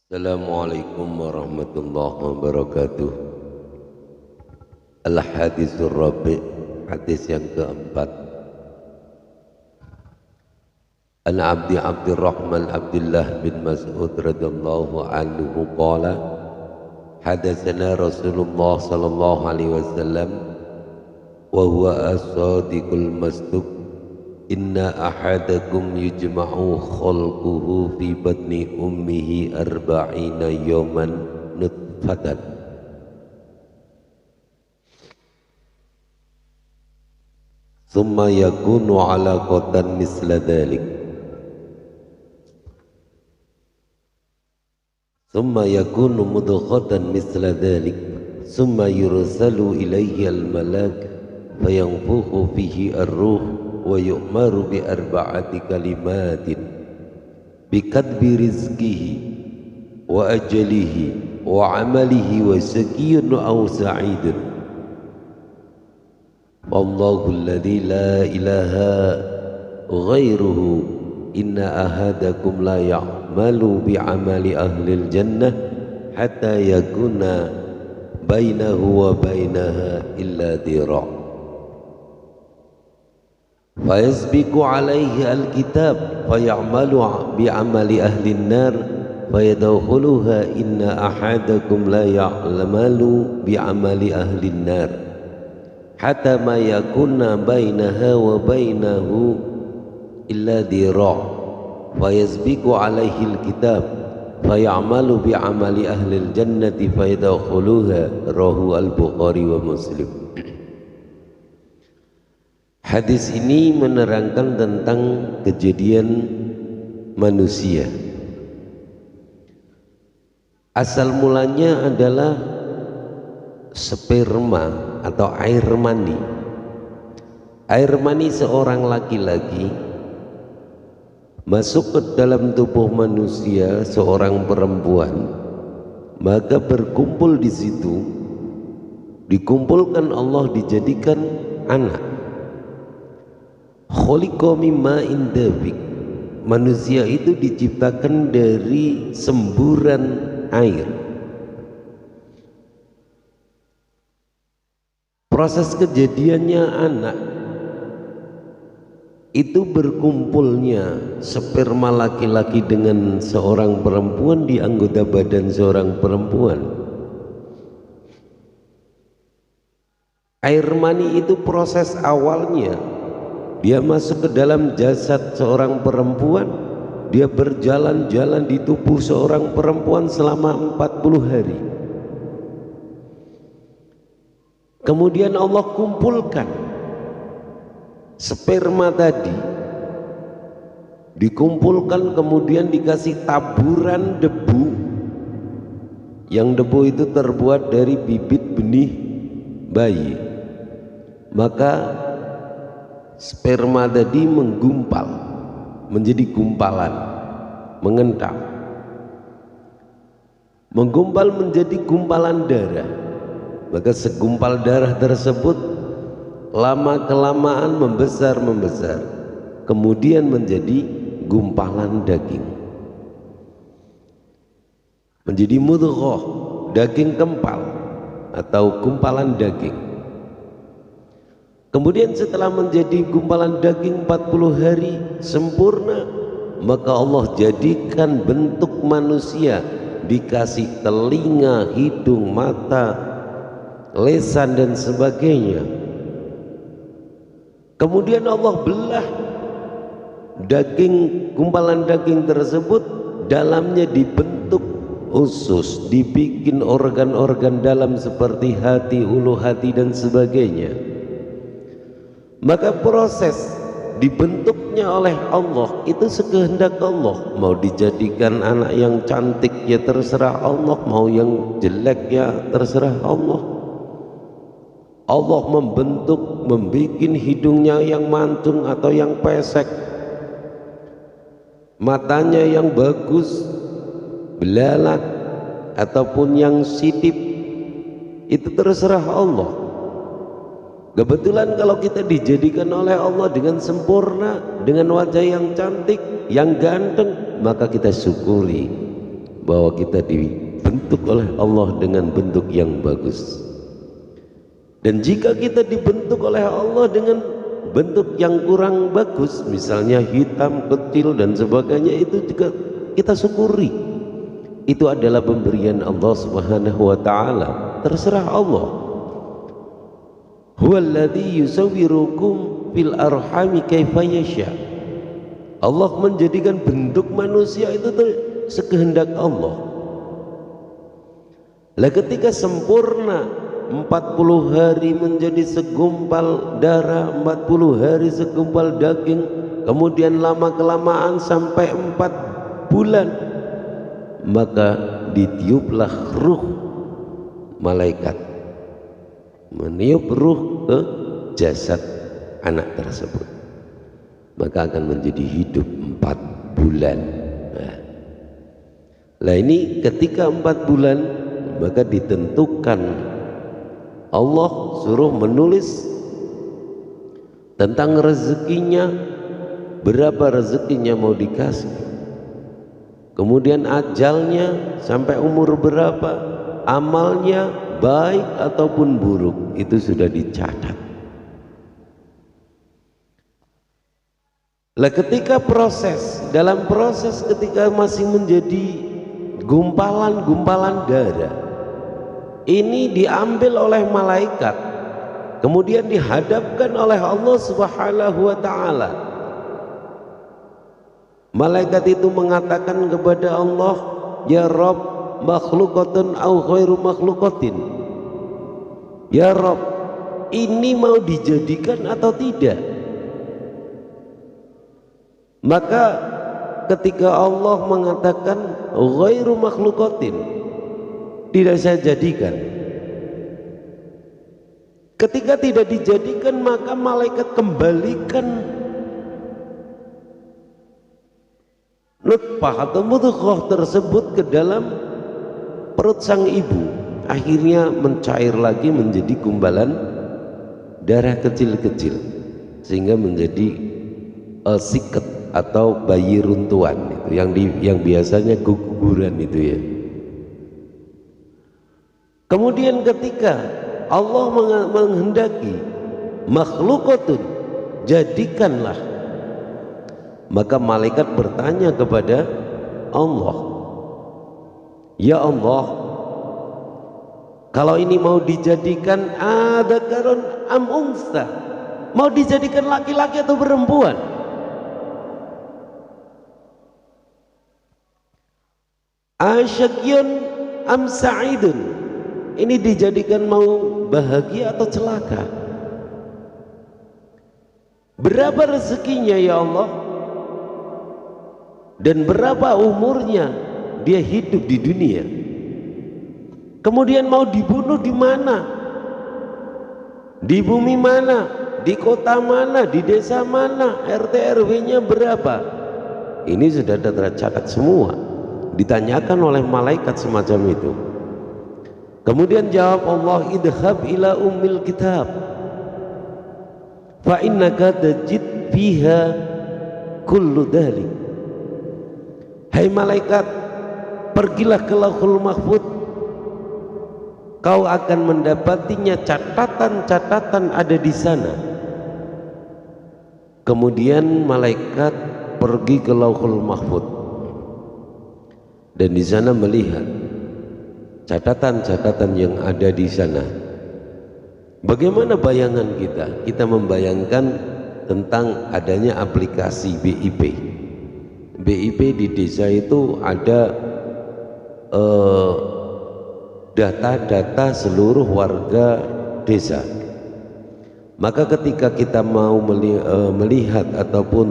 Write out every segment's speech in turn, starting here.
Assalamualaikum warahmatullahi wabarakatuh. Al-Hadithur Rabi', hadis yang keempat. An Abdurrahman Abdullah bin Mas'ud radhiyallahu anhu qala hadatsana Rasulullah sallallahu alaihi wasallam wa huwa as-sadiqul masduq inna ahadakum yujma'u khalquhu fi batni ummihi arba'ina yawman nutfatan thumma yakunu alaqatan misla dhalik thumma yakunu mudghatan misla dhalik thumma yursalu ilayhi al-malak fayanfukhu fihi ar-ruh wa yu'maru bi arba'ati kalimatin bi kadbi rizqihi wa ajalihi wa amalihi wa sakiyun aw sa'idun wallahu alladhi la ilaha ghairuhu inna ahadakum la ya'malu bi amali ahlil jannah hatta yakuna bainahu wa bainaha illa dira' fayasbiqu alaihi alkitab fayamalu bi'amali ahlin nar fayadkhuluha inna ahadakum la ya'malu bi'amali ahlin nar hatta ma yakuna bainaha wa bainahu illa dira' fayasbiqu alaihi alkitab fayamalu bi'amali ahlil jannati fayadkhuluha rawahu al-Bukhari wa Muslim. Hadis ini menerangkan tentang kejadian manusia. Asal mulanya adalah sperma atau air mani. Air mani seorang laki-laki masuk ke dalam tubuh manusia seorang perempuan, maka berkumpul di situ, dikumpulkan Allah dijadikan anak. Khuliqa mimma indafik, manusia itu diciptakan dari semburan air. Proses kejadiannya anak itu berkumpulnya sperma laki-laki dengan seorang perempuan di anggota badan seorang perempuan. Air mani itu proses awalnya. Dia masuk ke dalam jasad seorang perempuan, dia berjalan-jalan di tubuh seorang perempuan selama 40 hari. Kemudian Allah kumpulkan sperma tadi, dikumpulkan kemudian dikasih taburan debu, yang debu itu terbuat dari bibit benih bayi. Maka sperma tadi menggumpal menjadi gumpalan, mengental, menggumpal menjadi gumpalan darah. Maka segumpal darah tersebut lama kelamaan membesar, kemudian menjadi gumpalan daging, menjadi mudghah, daging kempal atau gumpalan daging. Kemudian setelah menjadi gumpalan daging 40 hari sempurna, maka Allah jadikan bentuk manusia, dikasih telinga, hidung, mata, lesan dan sebagainya. Kemudian Allah belah daging, gumpalan daging tersebut, dalamnya dibentuk usus, dibikin organ-organ dalam seperti hati, ulu hati dan sebagainya. Maka proses dibentuknya oleh Allah itu sekehendak Allah. Mau dijadikan anak yang cantik ya terserah Allah, mau yang jelek ya terserah Allah. Allah membentuk, membikin hidungnya yang mancung atau yang pesek, matanya yang bagus, belalak ataupun yang sitip, itu terserah Allah. Kebetulan kalau kita dijadikan oleh Allah dengan sempurna, dengan wajah yang cantik, yang ganteng, maka kita syukuri. bahwa kita dibentuk oleh Allah dengan bentuk yang bagus. Dan jika kita dibentuk oleh Allah dengan bentuk yang kurang bagus, misalnya hitam, kecil dan sebagainya, itu juga kita syukuri. Itu adalah pemberian Allah Subhanahu wa taala. Terserah Allah. Huwallazi yusawwirukum fil arhami kaifa yasha. Allah menjadikan bentuk manusia itu sekehendak Allah. Lah ketika sempurna 40 hari menjadi segumpal darah, 40 hari segumpal daging, kemudian lama kelamaan sampai 4 bulan, maka ditiuplah ruh malaikat, meniup ruh ke jasad anak tersebut, maka akan menjadi hidup 4 bulan. Nah ini ketika 4 bulan, maka ditentukan, Allah suruh menulis tentang rezekinya, berapa rezekinya mau dikasih, kemudian ajalnya sampai umur berapa, amalnya baik ataupun buruk, itu sudah dicatat. Lah ketika dalam proses ketika masih menjadi gumpalan-gumpalan darah, ini diambil oleh malaikat, kemudian dihadapkan oleh Allah Subhanahu wa taala. Malaikat itu mengatakan kepada Allah, ya Rabb, makhlukatun au khairu makhlukatin. Ya Rabb, ini mau dijadikan atau tidak? Maka ketika Allah mengatakan ghairu makhlukatin, tidak saya jadikan. Ketika tidak dijadikan, maka malaikat kembalikan nutfah atau mudghah tersebut ke dalam perut sang ibu. Akhirnya mencair lagi menjadi gumpalan darah kecil-kecil, sehingga menjadi siket atau bayi runtuhan, itu yang biasanya guguran itu ya. Kemudian ketika Allah menghendaki makhlukatun, jadikanlah, maka malaikat bertanya kepada Allah, ya Allah, kalau ini mau dijadikan adzakarun am unsa, mau dijadikan laki-laki atau perempuan? Asyakyun am sa'idun, ini dijadikan mau bahagia atau celaka? Berapa rezekinya ya Allah, dan berapa umurnya dia hidup di dunia? Kemudian mau dibunuh di mana, di bumi mana, di kota mana, di desa mana, RT RW-nya berapa? Ini sudah tercatat semua, ditanyakan oleh malaikat semacam itu. Kemudian jawab Allah, idhab ila ummil kitab fa innaka tajid fiha kullu dhalik. Hai malaikat, pergilah ke Lauhul Mahfuz, kau akan mendapatinya catatan-catatan ada di sana. Kemudian malaikat pergi ke Lauhul Mahfuz dan di sana melihat catatan-catatan yang ada di sana. Bagaimana bayangan kita? Kita membayangkan tentang adanya aplikasi BIP. BIP di desa itu ada data-data seluruh warga desa. Maka ketika kita mau melihat ataupun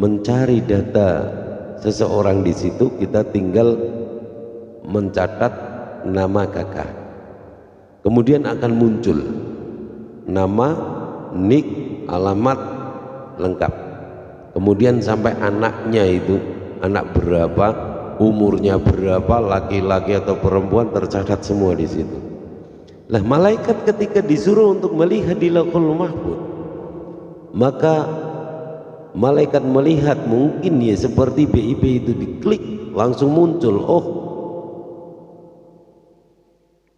mencari data seseorang di situ, kita tinggal mencatat nama kakak, kemudian akan muncul nama, nik, alamat lengkap, kemudian sampai anaknya itu anak berapa, umurnya berapa, laki-laki atau perempuan, tercatat semua di situ. Lah malaikat ketika disuruh untuk melihat di Lauhul Mahfuz, maka malaikat melihat, mungkin ya seperti BIP itu diklik langsung muncul, oh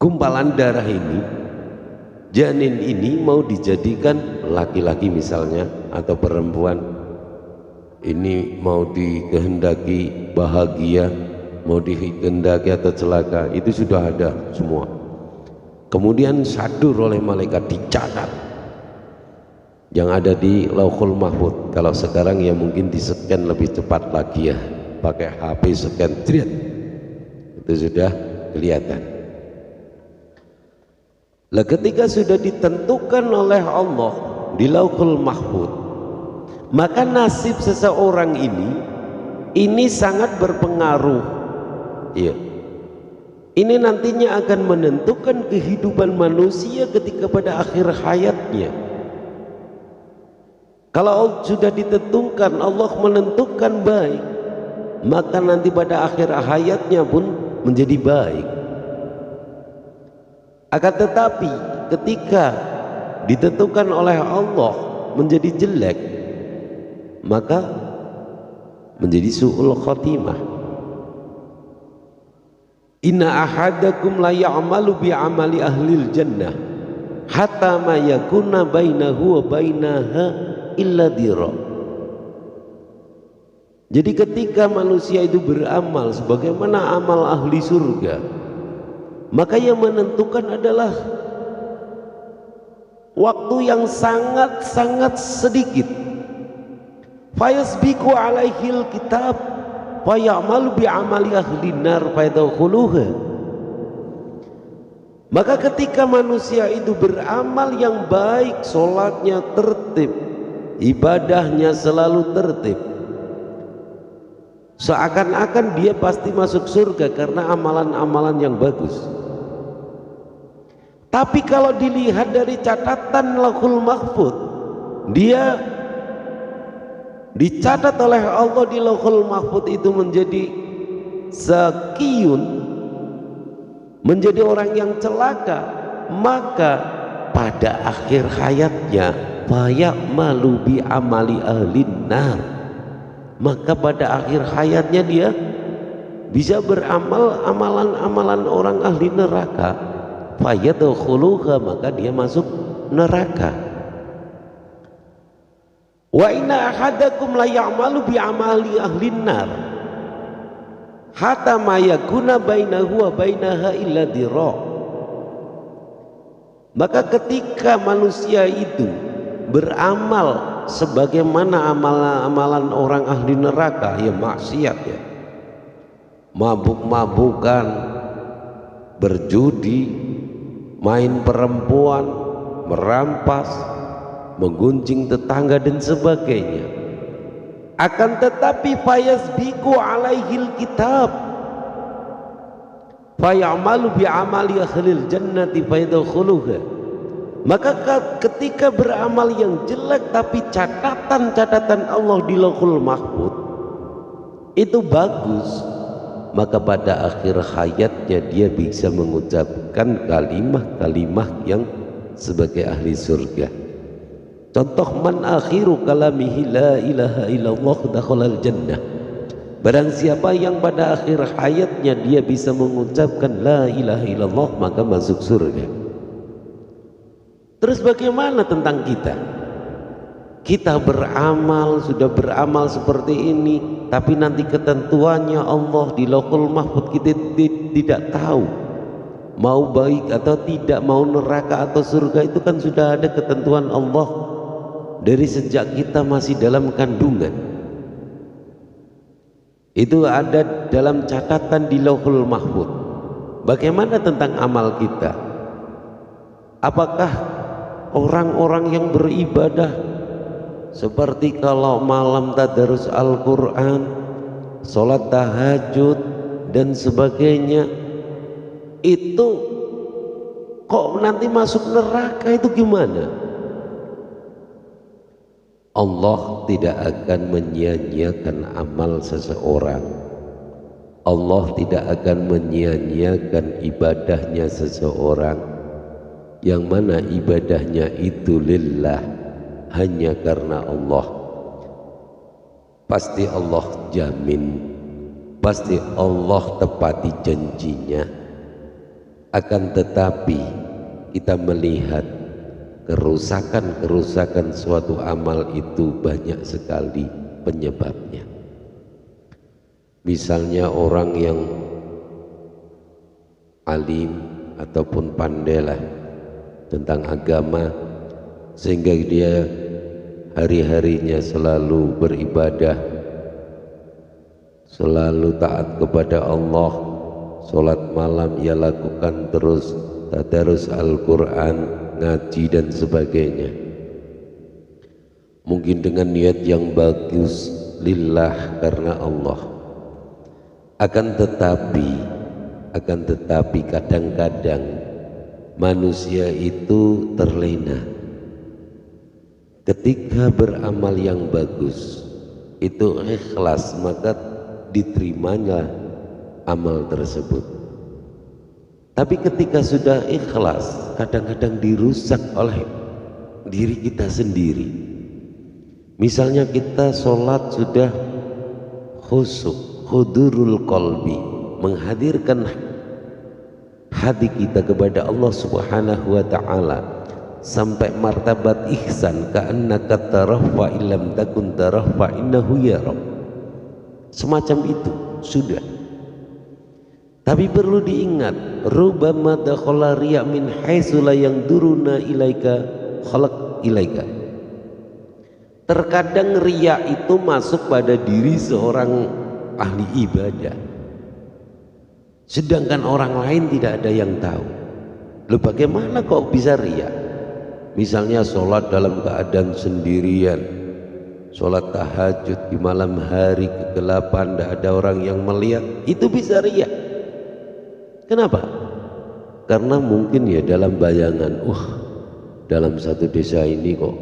gumpalan darah ini, janin ini mau dijadikan laki-laki misalnya atau perempuan, ini mau dikehendaki bahagia, mau dikehendaki atau celaka, itu sudah ada semua. Kemudian sadur oleh malaikat, dicatat yang ada di Lauhul Mahfuz. Kalau sekarang ya mungkin di-scan lebih cepat lagi ya, pakai HP scan, itu sudah kelihatan. Lah ketika sudah ditentukan oleh Allah di Lauhul Mahfuz, maka nasib seseorang ini sangat berpengaruh. Iya. Ini nantinya akan menentukan kehidupan manusia ketika pada akhir hayatnya. Kalau sudah ditentukan, Allah menentukan baik, maka nanti pada akhir hayatnya pun menjadi baik. Akan tetapi ketika ditentukan oleh Allah menjadi jelek, maka menjadi su'ul khotimah. Inna ahadakum la ya'malu bi'amali ahlil jannah hatta ma yakuna bainahu wa bainaha illa dira. Jadi ketika manusia itu beramal sebagaimana amal ahli surga, maka yang menentukan adalah waktu yang sangat-sangat sedikit. Fayasbiqu alaihil kitab fayamalu bi'amali ahli nar fayadkhuluha. Maka ketika manusia itu beramal yang baik, sholatnya tertib, ibadahnya selalu tertib, seakan-akan dia pasti masuk surga karena amalan-amalan yang bagus. Tapi kalau dilihat dari catatan Lauhul Mahfuz, dia dicatat oleh Allah di Lauhul Mahfuz itu menjadi sakiyun, menjadi orang yang celaka, maka pada akhir hayatnya fayamalu bi amali ahlin nar, maka pada akhir hayatnya dia bisa beramal amalan-amalan orang ahli neraka. Fayadkhuluha, maka dia masuk neraka. Wa inna ahadakum la ya'malu bi amali ahlin nar hatta ma yakuna bainahu wa bainaha illa dira. Maka ketika manusia itu beramal sebagaimana amalan-amalan orang ahli neraka, ya maksiat ya, mabuk-mabukan, berjudi, main perempuan, merampas, menggunjing tetangga dan sebagainya. Akan tetapi fayasbiqu alaihil kitab fayamalu bi'amali ahlil jannati fayadkhuluha. Maka ketika beramal yang jelek tapi catatan-catatan Allah di Lauhul Mahfuz itu bagus, maka pada akhir hayatnya dia bisa mengucapkan kalimah-kalimah yang sebagai ahli surga. Contoh, man akhiru kalamihi la ilaha illallah dakhalal jannah. Barang siapa yang pada akhir hayatnya dia bisa mengucapkan la ilaha illallah, maka masuk surga. Terus bagaimana tentang kita? Kita beramal, sudah beramal seperti ini, tapi nanti ketentuannya Allah di Lauhul Mahfuz kita tidak tahu mau baik atau tidak, mau neraka atau surga, itu kan sudah ada ketentuan Allah dari sejak kita masih dalam kandungan. Itu ada dalam catatan di Lauhul Mahfuz. Bagaimana tentang amal kita? Apakah orang-orang yang beribadah seperti kalau malam tadarus Al-Quran, sholat tahajud dan sebagainya, itu kok nanti masuk neraka, itu gimana? Allah tidak akan menyia-nyiakan amal seseorang. Allah tidak akan menyia-nyiakan ibadahnya seseorang, yang mana ibadahnya itu lillah, hanya karena Allah. Pasti Allah jamin, pasti Allah tepati janjinya. Akan tetapi kita melihat kerusakan suatu amal itu banyak sekali penyebabnya. Misalnya orang yang alim ataupun pandailah tentang agama, sehingga dia hari-harinya selalu beribadah, selalu taat kepada Allah, sholat malam ia lakukan terus, tadarus Al-Quran, ngaji dan sebagainya, mungkin dengan niat yang bagus, lillah, karena Allah. Akan tetapi kadang-kadang manusia itu terlena. Ketika beramal yang bagus itu ikhlas, maka diterimanya amal tersebut. Tapi ketika sudah ikhlas, kadang-kadang dirusak oleh diri kita sendiri. Misalnya kita sholat sudah khusyuk, hudurul qalbi, menghadirkan hati kita kepada Allah Subhanahu wa ta'ala sampai martabat ihsan, ka'annaka tarah fa illam takun tarah fa innahu yarah, semacam itu sudah. Tapi perlu diingat, rubbama dakhala riya min haitsu la yanduruna ilaika khalaq ilaika. Terkadang riya itu masuk pada diri seorang ahli ibadah, sedangkan orang lain tidak ada yang tahu. Loh, bagaimana kok bisa riya? Misalnya sholat dalam keadaan sendirian, sholat tahajud di malam hari kegelapan, tidak ada orang yang melihat, itu bisa riya. Kenapa? Karena mungkin ya dalam bayangan, dalam satu desa ini kok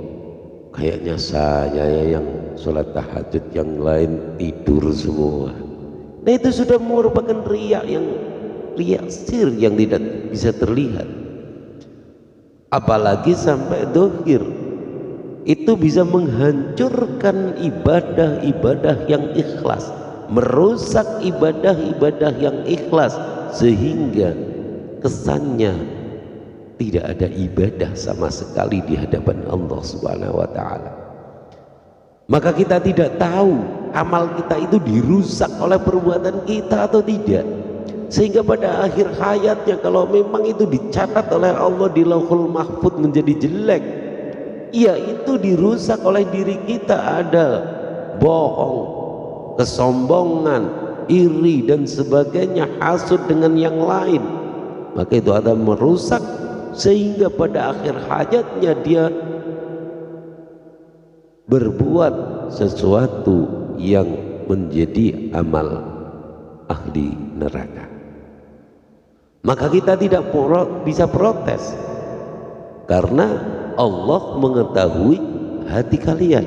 kayaknya saya yang sholat tahajud, yang lain tidur semua. Nah, itu sudah merupakan riya sir yang tidak bisa terlihat. Apalagi sampai dohir, itu bisa menghancurkan ibadah-ibadah yang ikhlas, merusak ibadah-ibadah yang ikhlas, sehingga kesannya tidak ada ibadah sama sekali di hadapan Allah Subhanahu wa ta'ala. Maka kita tidak tahu amal kita itu dirusak oleh perbuatan kita atau tidak, sehingga pada akhir hayatnya kalau memang itu dicatat oleh Allah di Lauhul Mahfuz menjadi jelek, ya itu dirusak oleh diri kita. Ada bohong, kesombongan, iri dan sebagainya, hasud dengan yang lain, maka itu ada merusak, sehingga pada akhir hayatnya dia berbuat sesuatu yang menjadi amal ahli neraka. Maka kita tidak bisa protes, karena Allah mengetahui hati kalian.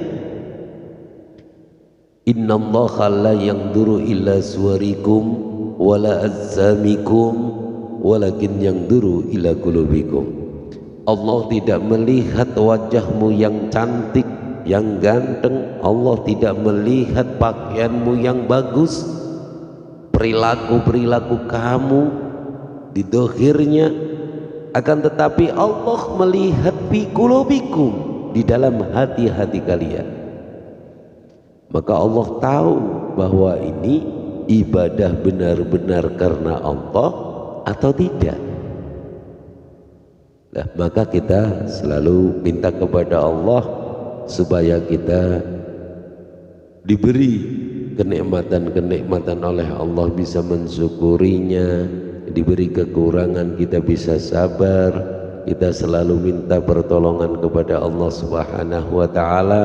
Innallaha la yanzuru illa suwarikum wala ajsamikum walakin yanzuru ila qulubikum. Allah tidak melihat wajahmu yang cantik, yang ganteng. Allah tidak melihat pakaianmu yang bagus, perilaku kamu di dohirnya. Akan tetapi Allah melihat fi qulubikum, di dalam hati-hati kalian. Maka Allah tahu bahwa ini ibadah benar-benar karena Allah atau tidak. Nah, maka kita selalu minta kepada Allah supaya kita diberi kenikmatan-kenikmatan oleh Allah, bisa mensyukurinya. Diberi kekurangan kita bisa sabar. Kita selalu minta pertolongan kepada Allah Subhanahu wa ta'ala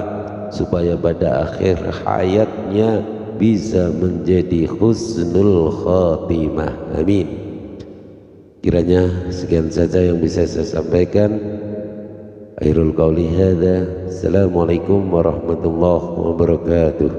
supaya pada akhir hayatnya bisa menjadi husnul khatimah. Amin. Kiranya sekian saja yang bisa saya sampaikan. Akhirul qauli hadza. Assalamualaikum warahmatullahi wabarakatuh.